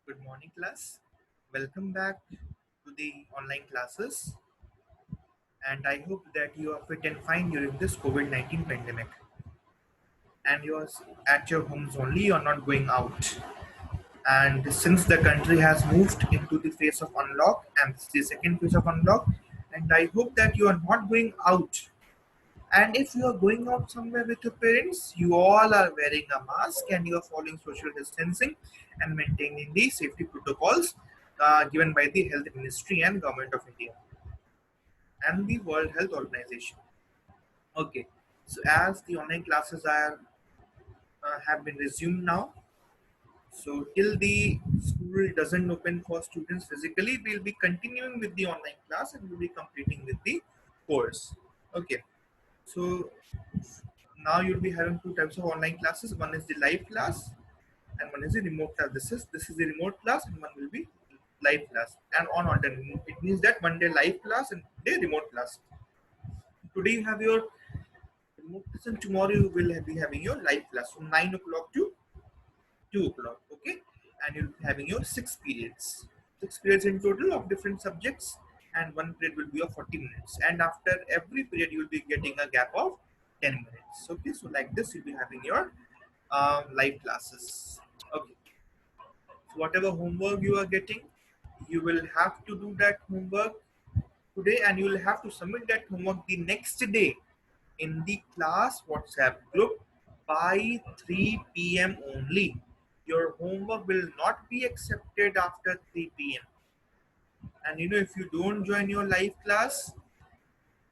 Good morning, class. Welcome back to the online classes, and I hope that you are fit and fine during this COVID 19 pandemic. And you're at your homes only, you're not going out. And since the country has moved into the phase of unlock, and this is the second phase of unlock, and I hope that you are not going out. And if you are going out somewhere with your parents, you all are wearing a mask and you are following social distancing and maintaining the safety protocols given by the Health Ministry and Government of India and the World Health Organization. Okay, so as the online classes are have been resumed now, so till the school doesn't open for students physically, we'll be continuing with the online class and we'll be completing with the course. Okay, so now you'll be having two types of online classes. One is the live class and one is the remote class. This is the remote class and one will be live class and on alternate. It means that one day live class and day remote class. Today you have your remote class and tomorrow you will be having your live class from 9 o'clock to 2 o'clock. Okay, and you'll be having your 6 periods. 6 periods in total of different subjects, and one period will be of 40 minutes. And after every period, you will be getting a gap of 10 minutes. Okay, so like this, you'll be having your live classes. Okay, so whatever homework you are getting, you will have to do that homework today, and you will have to submit that homework the next day in the class WhatsApp group by 3 p.m. only. Your homework will not be accepted after 3 p.m. And if you don't join your live class,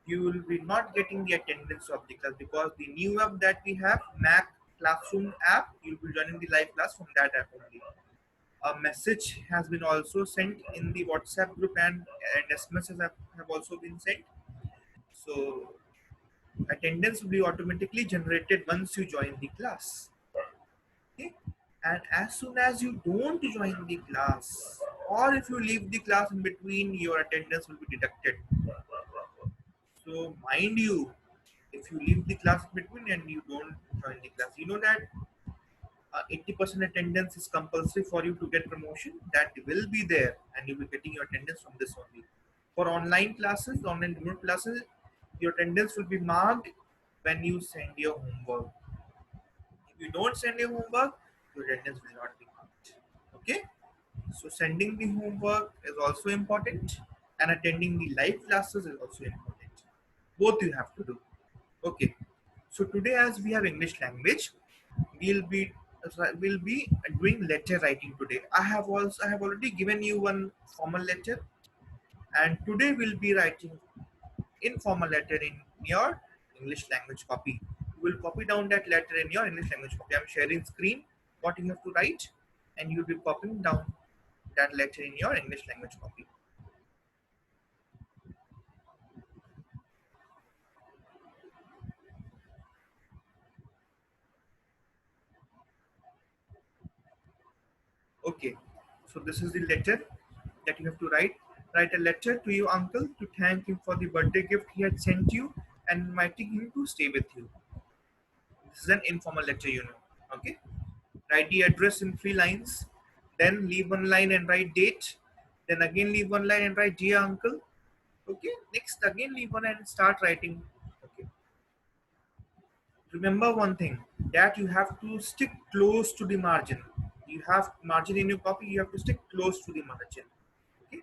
you will be not getting the attendance of the class because the new app that we have, Mac Classroom app, you'll be joining the live class from that app only. A message has been also sent in the WhatsApp group and SMSs have also been sent. So attendance will be automatically generated once you join the class. Okay? And as soon as you don't join the class, or if you leave the class in between, your attendance will be deducted. So mind you, if you leave the class in between and you don't join the class, you know that 80% attendance is compulsory for you to get promotion. That will be there, and you'll be getting your attendance from this only. For online classes, online remote classes, your attendance will be marked when you send your homework. If you don't send your homework, your attendance will not be marked. Okay, so sending the homework is also important, and attending the live classes is also important. Both you have to do. Okay, so today, as we have English language, we'll be we'll be doing letter writing today. I have already given you one formal letter, and today we'll be writing informal letter in your English language copy. You will copy down that letter in your English language copy. I'm sharing screen what you have to write, and you'll be copying down that letter in your English language copy. Okay, so this is the letter that you have to write. Write a letter to your uncle to thank him for the birthday gift he had sent you and inviting him to stay with you. This is an informal letter. Okay. Write the address in 3 lines. Then leave one line and write date. Then again leave one line and write dear uncle. Okay. Next again leave one and start writing. Okay. Remember one thing that you have to stick close to the margin. You have margin in your copy. You have to stick close to the margin. Okay.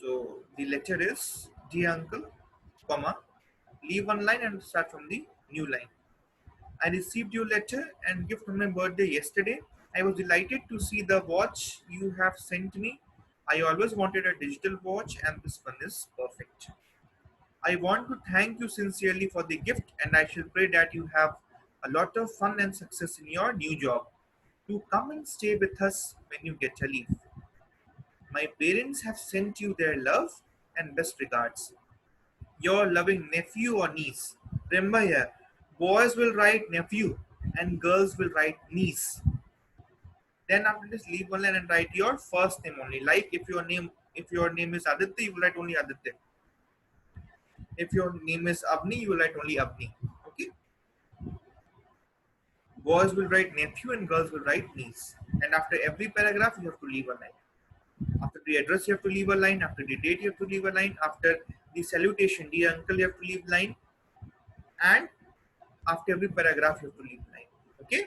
So the letter is dear uncle, comma, leave one line and start from the new line. I received your letter and gift on my birthday yesterday. I was delighted to see the watch you have sent me. I always wanted a digital watch and this one is perfect. I want to thank you sincerely for the gift and I shall pray that you have a lot of fun and success in your new job. To come and stay with us when you get a leave. My parents have sent you their love and best regards. Your loving nephew or niece. Remember here, boys will write nephew and girls will write niece. Then after this, leave one line and write your first name only. Like if your name is Aditya, you will write only Aditya. If your name is Abni, you will write only Abni. Okay. Boys will write nephew and girls will write niece. And after every paragraph, you have to leave a line. After the address, you have to leave a line. After the date, you have to leave a line. After the salutation, dear uncle, you have to leave a line. And after every paragraph, you have to leave a line. Okay?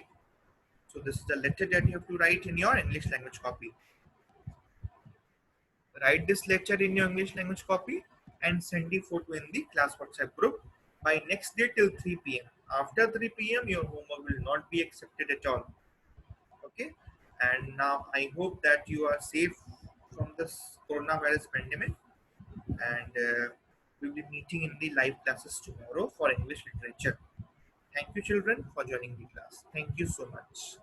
So this is the letter that you have to write in your English language copy. Write this lecture in your English language copy and send the photo in the class WhatsApp group by next day till 3 p.m. After 3 p.m., your homework will not be accepted at all. Okay? And now I hope that you are safe from this coronavirus pandemic, and we'll be meeting in the live classes tomorrow for English literature. Thank you, children, for joining the class. Thank you so much.